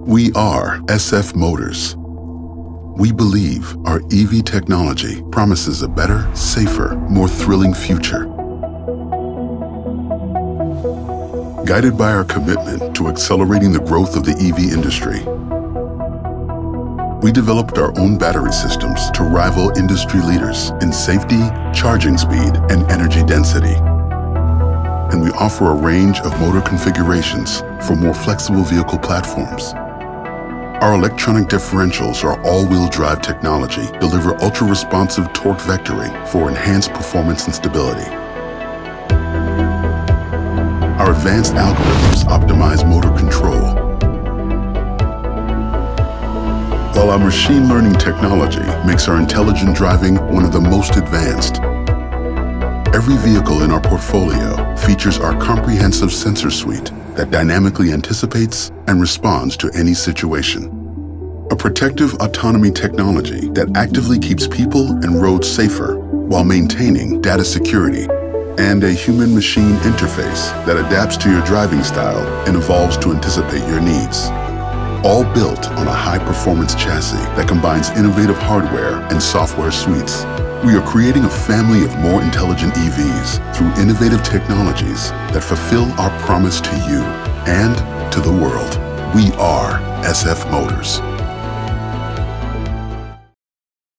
We are SF Motors. We believe our EV technology promises a better, safer, more thrilling future. Guided by our commitment to accelerating the growth of the EV industry, we developed our own battery systems to rival industry leaders in safety, charging speed, and energy density. And we offer a range of motor configurations for more flexible vehicle platforms. Our electronic differentials are all-wheel drive technology, deliver ultra-responsive torque vectoring for enhanced performance and stability. Our advanced algorithms optimize motor control, while our machine learning technology makes our intelligent driving one of the most advanced. Every vehicle in our portfolio features our comprehensive sensor suite that dynamically anticipates and responds to any situation. A protective autonomy technology that actively keeps people and roads safer while maintaining data security. And a human-machine interface that adapts to your driving style and evolves to anticipate your needs. All built on a high-performance chassis that combines innovative hardware and software suites. We are creating a family of more intelligent EVs through innovative technologies that fulfill our promise to you and to the world. We are SF Motors.